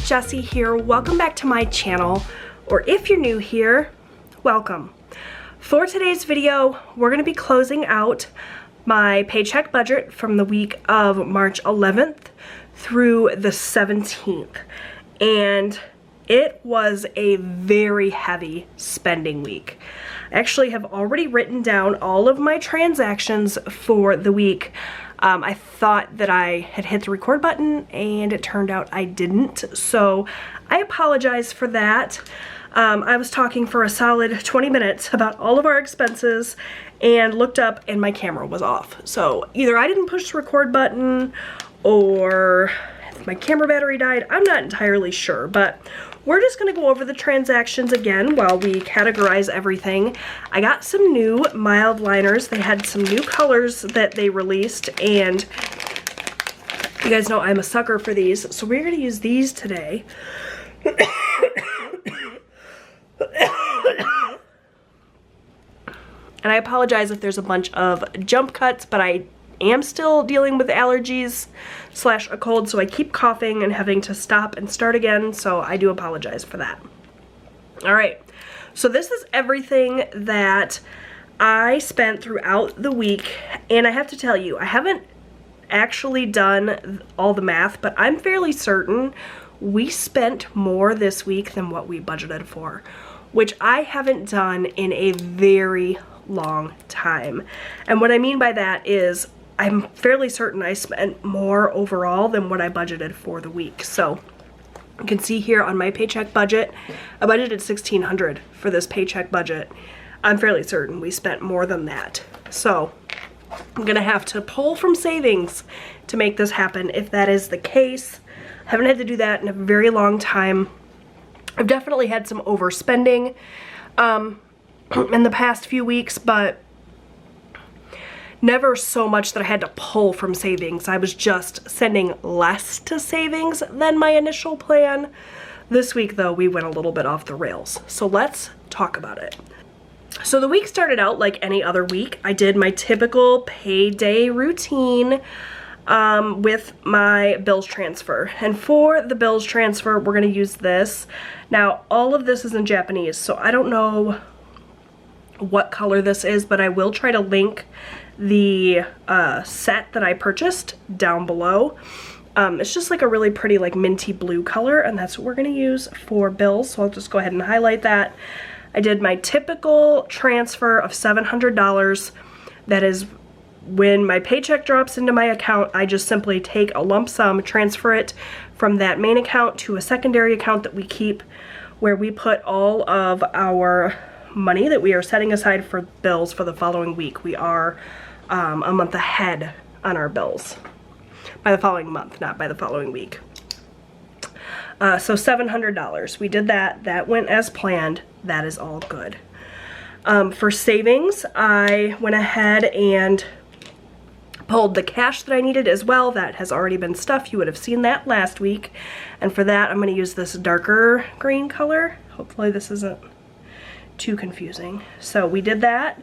Jessi here. Welcome back to my channel, or if you're new here, welcome. For today's video, we're going to be closing out my paycheck budget from the week of March 11th through the 17th. And it was a very heavy spending week. I actually have already written down all of my transactions for the week. I thought that I had hit the record button and it turned out I didn't, so I apologize for that. I was talking for a solid 20 minutes about all of our expenses and looked up and my camera was off. So either I didn't push the record button or my camera battery died. I'm not entirely sure, but we're just going to go over the transactions again while we categorize everything. I got some new mild liners. They had some new colors that they released, and you guys know I'm a sucker for these, so we're going to use these today. And I apologize if there's a bunch of jump cuts, but I am still dealing with allergies / a cold, so I keep coughing and having to stop and start again, so I do apologize for that. Alright, so this is everything that I spent throughout the week, and I have to tell you, I haven't actually done all the math, but I'm fairly certain we spent more this week than what we budgeted for, which I haven't done in a very long time. And what I mean by that is I'm fairly certain I spent more overall than what I budgeted for the week. So you can see here on my paycheck budget, I budgeted $1,600 for this paycheck budget. I'm fairly certain we spent more than that. So I'm gonna have to pull from savings to make this happen if that is the case. I haven't had to do that in a very long time. I've definitely had some overspending in the past few weeks, but never so much that I had to pull from savings. I was just sending less to savings than my initial plan. This week though, we went a little bit off the rails. So let's talk about it. So the week started out like any other week. I did my typical payday routine with my bills transfer. And for the bills transfer, we're gonna use this. Now, all of this is in Japanese, so I don't know what color this is, but I will try to link the set that I purchased down below. It's just like a really pretty like minty blue color, and that's what we're gonna use for bills, so I'll just go ahead and highlight that. I did my typical transfer of $700. That is when my paycheck drops into my account, I just simply take a lump sum, transfer it from that main account to a secondary account that we keep, where we put all of our money that we are setting aside for bills for the following week. We are a month ahead on our bills. By the following month, not by the following week. So $700. We did that. That went as planned. That is all good. For savings, I went ahead and pulled the cash that I needed as well. That has already been stuffed. You would have seen that last week. And for that, I'm going to use this darker green color. Hopefully this isn't too confusing. So we did that.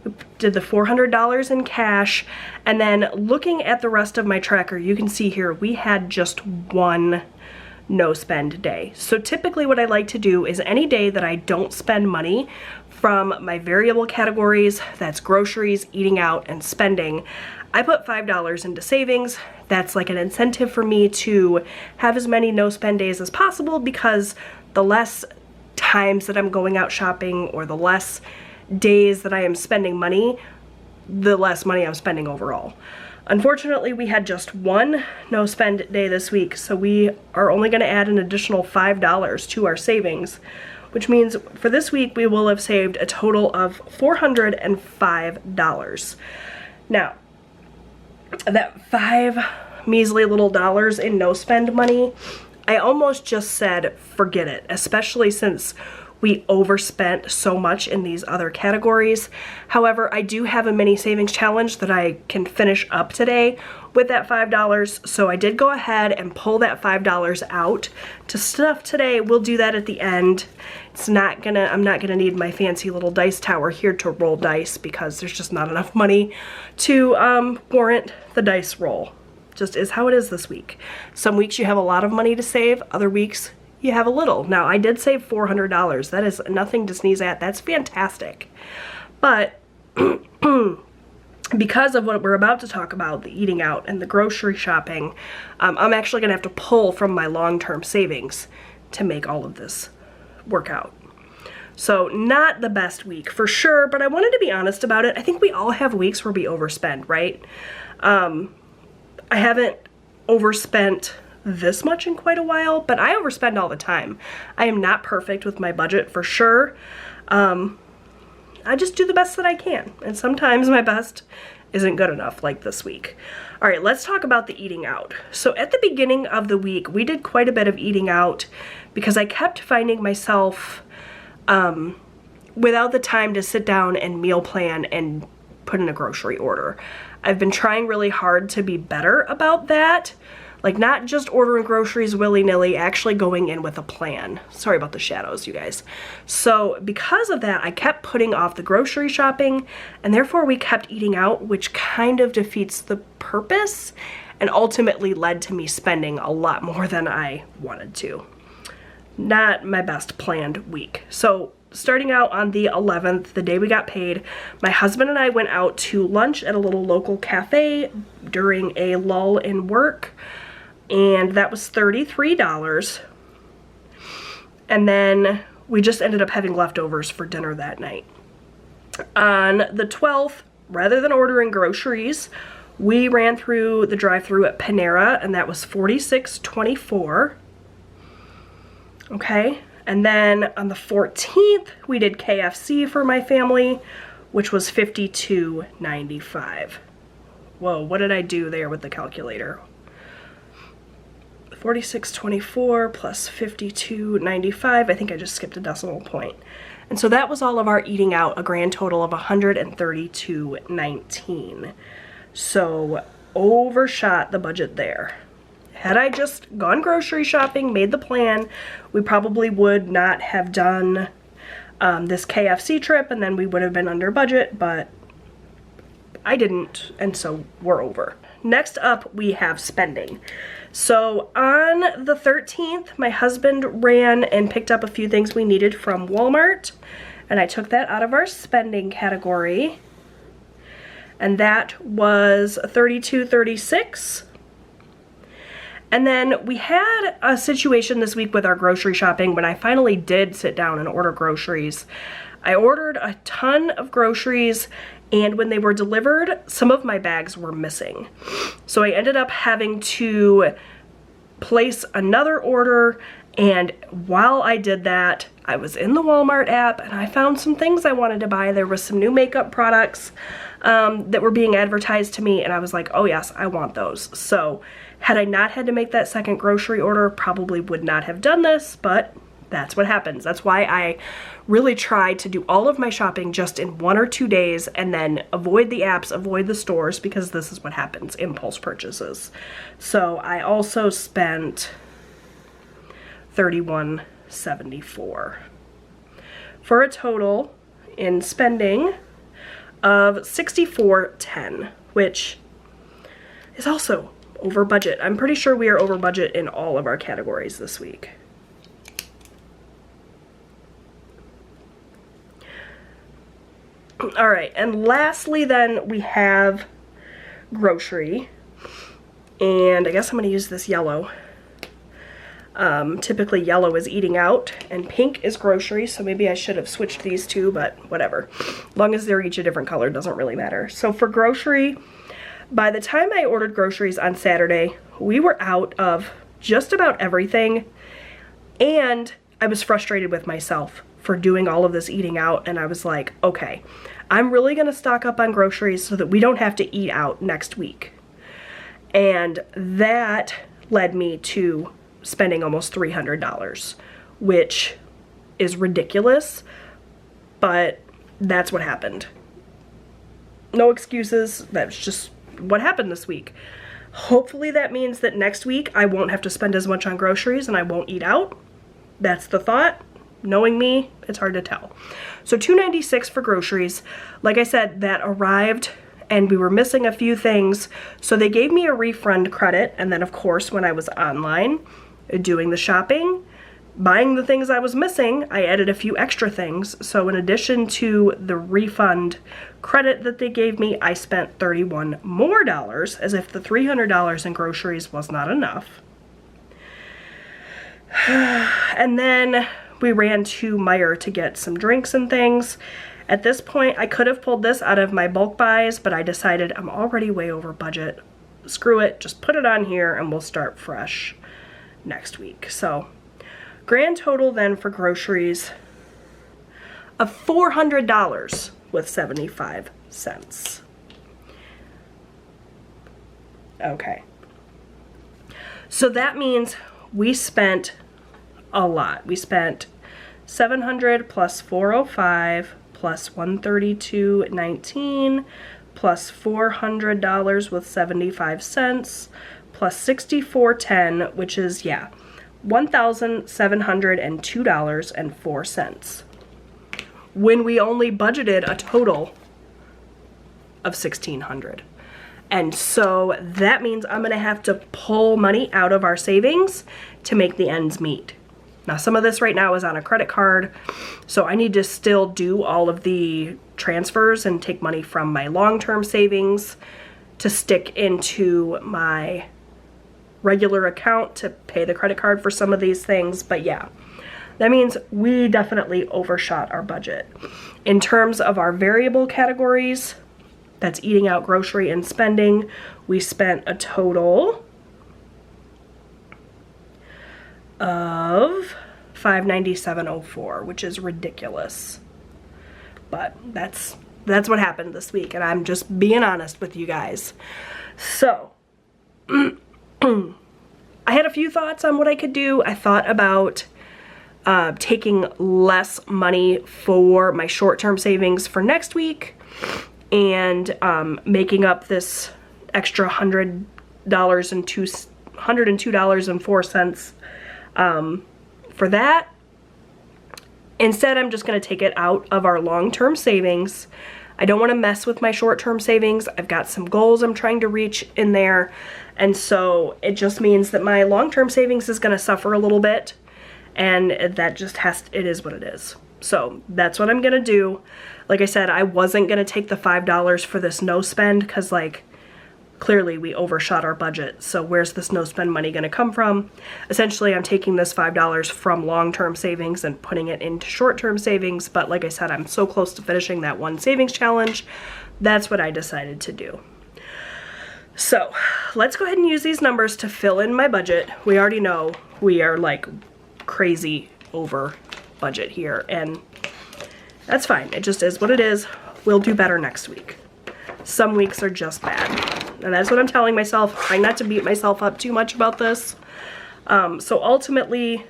We did the $400 in cash, and then looking at the rest of my tracker, you can see here we had just one no spend day. So typically what I like to do is any day that I don't spend money from my variable categories, that's groceries, eating out, and spending, I put $5 into savings. That's like an incentive for me to have as many no spend days as possible, because the less times that I'm going out shopping or the less days that I am spending money, the less money I'm spending overall. Unfortunately, we had just one no spend day this week, so we are only going to add an additional $5 to our savings, which means for this week we will have saved a total of $405. Now, that $5 measly little dollars in no spend money, I almost just said forget it, especially since we overspent so much in these other categories. However, I do have a mini savings challenge that I can finish up today with that $5, so I did go ahead and pull that $5 out to stuff today. We'll do that at the end. I'm not gonna need my fancy little dice tower here to roll dice, because there's just not enough money to warrant the dice roll. Just is how it is this week. Some weeks you have a lot of money to save, other weeks you have a little. Now, I did save $400. That is nothing to sneeze at. That's fantastic. But because of what we're about to talk about, the eating out and the grocery shopping, I'm actually gonna have to pull from my long-term savings to make all of this work out. So not the best week for sure, but I wanted to be honest about it. I think we all have weeks where we overspend, right? I haven't overspent this much in quite a while, but I overspend all the time. I am not perfect with my budget for sure. I just do the best that I can, and sometimes my best isn't good enough, like this week. All right, let's talk about the eating out. So at the beginning of the week, we did quite a bit of eating out because I kept finding myself without the time to sit down and meal plan and put in a grocery order. I've been trying really hard to be better about that. Like, not just ordering groceries willy-nilly, actually going in with a plan. Sorry about the shadows, you guys. So because of that, I kept putting off the grocery shopping, and therefore we kept eating out, which kind of defeats the purpose and ultimately led to me spending a lot more than I wanted to. Not my best planned week. So starting out on the 11th, the day we got paid, my husband and I went out to lunch at a little local cafe during a lull in work. And that was $33. And then we just ended up having leftovers for dinner that night. On the 12th, rather than ordering groceries, we ran through the drive-thru at Panera, and that was $46.24. Okay, and then on the 14th, we did KFC for my family, which was $52.95. Whoa, what did I do there with the calculator? 46.24 plus 52.95. I think I just skipped a decimal point. And so that was all of our eating out, a grand total of 132.19. So overshot the budget there. Had I just gone grocery shopping, made the plan, we probably would not have done this KFC trip, and then we would have been under budget, but I didn't, and so we're over. Next up, we have spending. So on the 13th, my husband ran and picked up a few things we needed from Walmart, and I took that out of our spending category, and that was $32.36. And then we had a situation this week with our grocery shopping when I finally did sit down and order groceries. I ordered a ton of groceries, and when they were delivered, some of my bags were missing. So I ended up having to place another order, and while I did that, I was in the Walmart app and I found some things I wanted to buy. There was some new makeup products that were being advertised to me, and I was like, oh yes, I want those. So had I not had to make that second grocery order, probably would not have done this, but that's what happens. That's why I really try to do all of my shopping just in 1 or 2 days and then avoid the apps, avoid the stores, because this is what happens, impulse purchases. So I also spent $31.74 for a total in spending of $64.10, which is also over budget. I'm pretty sure we are over budget in all of our categories this week. All right, and lastly then we have grocery, and I guess I'm gonna use this yellow. Typically yellow is eating out and pink is grocery, so maybe I should have switched these two, but whatever. As long as they're each a different color, doesn't really matter. So for grocery, by the time I ordered groceries on Saturday, we were out of just about everything, and I was frustrated with myself for doing all of this eating out, and I was like, okay, I'm really gonna stock up on groceries so that we don't have to eat out next week. And that led me to spending almost $300, which is ridiculous, but that's what happened. No excuses, that's just what happened this week. Hopefully that means that next week I won't have to spend as much on groceries and I won't eat out. That's the thought. Knowing me, it's hard to tell. So $2.96 for groceries. Like I said, that arrived and we were missing a few things. So they gave me a refund credit. And then of course, when I was online doing the shopping, buying the things I was missing, I added a few extra things. So in addition to the refund credit that they gave me, I spent $31 more, as if the $300 in groceries was not enough. And then we ran to Meijer to get some drinks and things. At this point, I could have pulled this out of my bulk buys, but I decided I'm already way over budget. Screw it, just put it on here and we'll start fresh next week. So grand total then for groceries of $400 with 75 cents. Okay. So that means we spent a lot. We spent $700 plus $405 plus $132.19 plus $400 with 75 cents plus $64.10, which is, yeah, $1,702.04 when we only budgeted a total of $1,600. And so that means I'm gonna have to pull money out of our savings to make the ends meet. Now some of this right now is on a credit card, so I need to still do all of the transfers and take money from my long-term savings to stick into my regular account to pay the credit card for some of these things. But yeah, that means we definitely overshot our budget. In terms of our variable categories, that's eating out, grocery, and spending, we spent a total of $597.04, which is ridiculous. But that's what happened this week, and I'm just being honest with you guys. So I had a few thoughts on what I could do. I thought about taking less money for my short-term savings for next week and making up this extra $102.04 for that. Instead, I'm just going to take it out of our long-term savings. I don't want to mess with my short-term savings. I've got some goals I'm trying to reach in there, and so it just means that my long-term savings is going to suffer a little bit, and that just it is what it is. So that's what I'm going to do. Like I said, I wasn't going to take the $5 for this no spend because, like, clearly we overshot our budget. So where's this no spend money going to come from? Essentially, I'm taking this $5 from long-term savings and putting it into short-term savings. But like I said, I'm so close to finishing that one savings challenge. That's what I decided to do. So let's go ahead and use these numbers to fill in my budget. We already know we are like crazy over budget here, and that's fine. It just is what it is. We'll do better next week. Some weeks are just bad, and that's what I'm telling myself, trying not to beat myself up too much about this. So ultimately,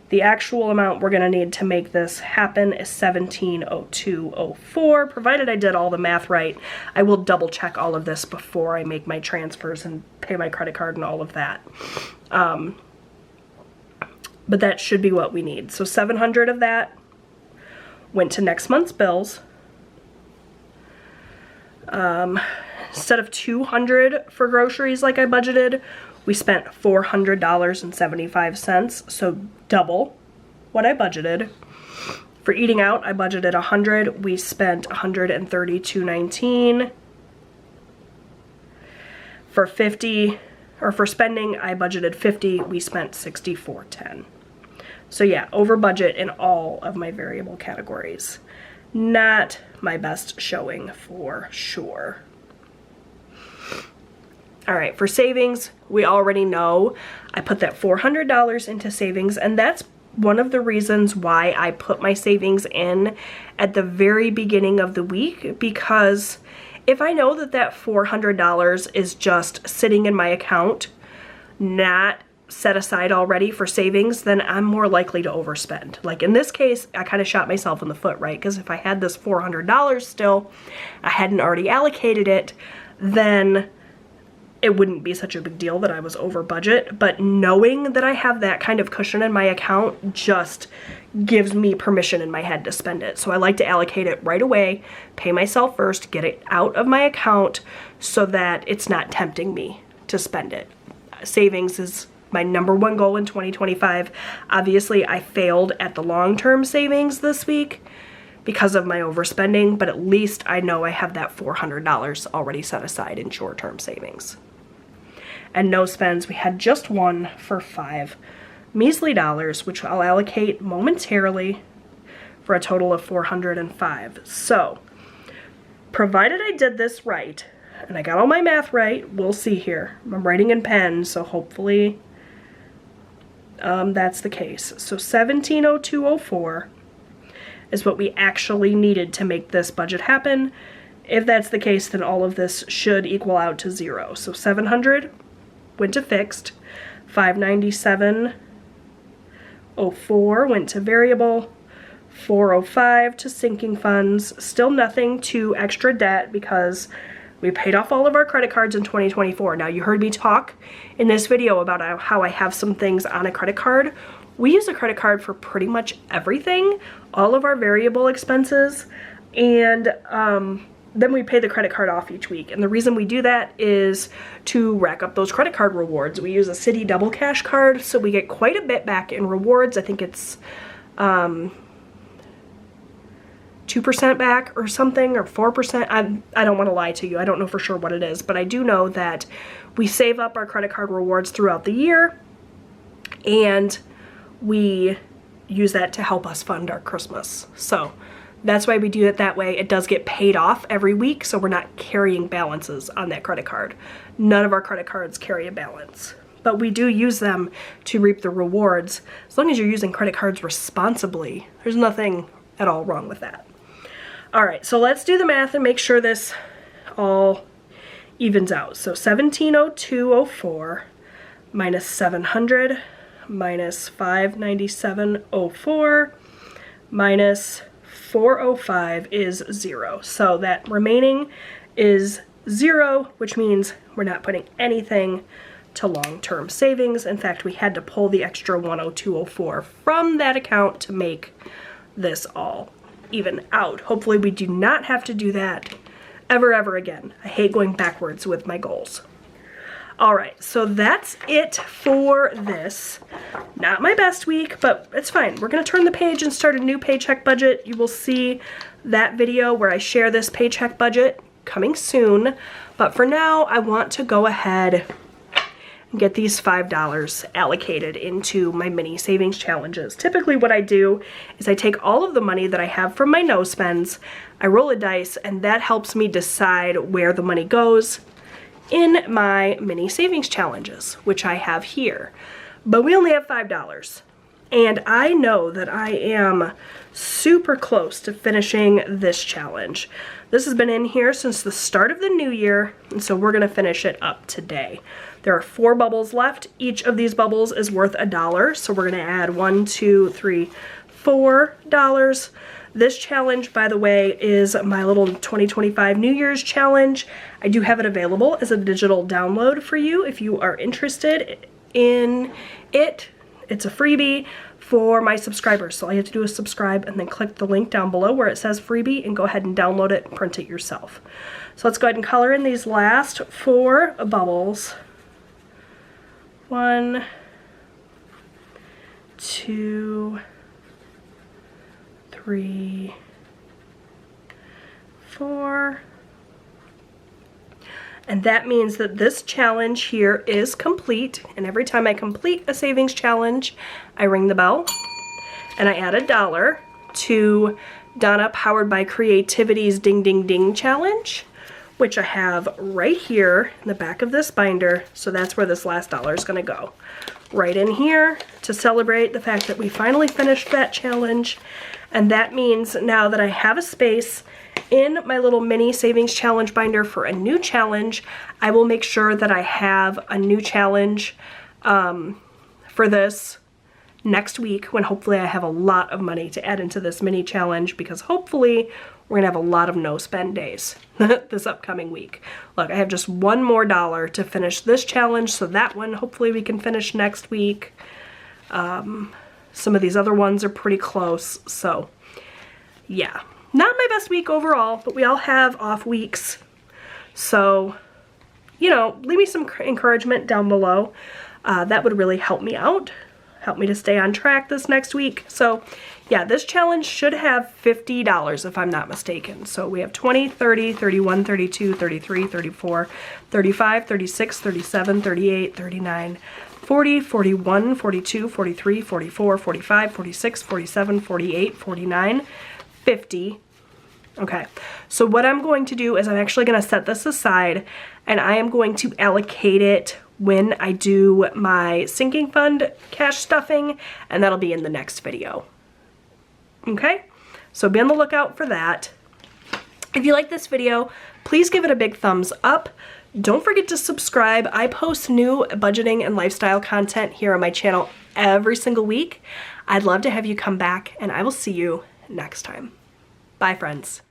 the actual amount we're gonna need to make this happen is $1702.04, provided I did all the math right. I will double check all of this before I make my transfers and pay my credit card and all of that. But that should be what we need. So 700 of that went to next month's bills. Instead of 200 for groceries like I budgeted, we spent $400.75, so double what I budgeted. For eating out, I budgeted 100. We spent $132.19. For spending, I budgeted 50. We spent $64.10. So yeah, over budget in all of my variable categories. Not my best showing for sure. All right, for savings, we already know I put that $400 into savings, and that's one of the reasons why I put my savings in at the very beginning of the week, because if I know that that $400 is just sitting in my account, not set aside already for savings, then I'm more likely to overspend. Like in this case, I kind of shot myself in the foot, right? Because if I had this $400 still, I hadn't already allocated it, then it wouldn't be such a big deal that I was over budget, but knowing that I have that kind of cushion in my account just gives me permission in my head to spend it. So I like to allocate it right away, pay myself first, get it out of my account so that it's not tempting me to spend it. Savings is my #1 goal in 2025. Obviously, I failed at the long-term savings this week because of my overspending, but at least I know I have that $400 already set aside in short-term savings. And no spends, we had just one for $5 measly, which I'll allocate momentarily for a total of $405. So, provided I did this right, and I got all my math right, we'll see here. I'm writing in pen, so hopefully that's the case. So $1702.04 is what we actually needed to make this budget happen. If that's the case, then all of this should equal out to 0. So $700 went to fixed, $597.04 went to variable, $405 to sinking funds, still nothing to extra debt because we paid off all of our credit cards in 2024. Now, you heard me talk in this video about how I have some things on a credit card. We use a credit card for pretty much everything, all of our variable expenses, and then we pay the credit card off each week. And the reason we do that is to rack up those credit card rewards. We use a Citi Double Cash card, so we get quite a bit back in rewards. I think it's 2% back or something, or 4%. I don't want to lie to you. I don't know for sure what it is, but I do know that we save up our credit card rewards throughout the year, and we use that to help us fund our Christmas. So that's why we do it that way. It does get paid off every week, so we're not carrying balances on that credit card. None of our credit cards carry a balance, but we do use them to reap the rewards. As long as you're using credit cards responsibly, there's nothing at all wrong with that. All right, so let's do the math and make sure this all evens out. So $1702.04 minus $700 minus $597.04 minus $405 is 0. So that remaining is 0, which means we're not putting anything to long-term savings. In fact, we had to pull the extra $102.04 from that account to make this all even out. Hopefully we do not have to do that ever again. I hate going backwards with my goals. All right, so that's it for this. Not my best week, but it's fine. We're gonna turn the page and start a new paycheck budget. You will see that video where I share this paycheck budget coming soon. But for now, I want to go ahead and get these $5 allocated into my mini savings challenges. Typically what I do is I take all of the money that I have from my no spends, I roll a dice, and that helps me decide where the money goes in my mini savings challenges, which I have here. But we only have $5. And I know that I am super close to finishing this challenge. This has been in here since the start of the new year, and so we're gonna finish it up today. There are 4 bubbles left. Each of these bubbles is worth $1, so we're gonna add $1, 2, 3, $4. This challenge, by the way, is my little 2025 New Year's challenge. I do have it available as a digital download for you if you are interested in it. It's a freebie for my subscribers, so all you have to do is subscribe and then click the link down below where it says freebie and go ahead and download it and print it yourself. So let's go ahead and color in these last 4 bubbles. 1, 2, 3, 4. And that means that this challenge here is complete. And every time I complete a savings challenge, I ring the bell and I add $1 to Donna Powered by Creativity's Ding Ding Ding challenge, which I have right here in the back of this binder. So that's where this last $1 is gonna go. Right in here to celebrate the fact that we finally finished that challenge. And that means now that I have a space in my little mini savings challenge binder for a new challenge, I will make sure that I have a new challenge for this next week, when hopefully I have a lot of money to add into this mini challenge, because hopefully we're gonna have a lot of no spend days this upcoming week. Look, I have just one more dollar to finish this challenge, so that one hopefully we can finish next week. Some of these other ones are pretty close, so yeah. Not my best week overall, but we all have off weeks. So, you know, leave me some encouragement down below. That would really help me out. Help me to stay on track this next week. So yeah, this challenge should have $50 if I'm not mistaken. So we have 20, 30, 31, 32, 33, 34, 35, 36, 37, 38, 39, 40, 41, 42, 43, 44, 45, 46, 47, 48, 49, 50. Okay, so what I'm going to do is I'm actually going to set this aside and I am going to allocate it when I do my sinking fund cash stuffing, and that'll be in the next video. Okay, so be on the lookout for that. If you like this video, please give it a big thumbs up. Don't forget to subscribe. I post new budgeting and lifestyle content here on my channel every single week. I'd love to have you come back, and I will see you next time. Bye, friends.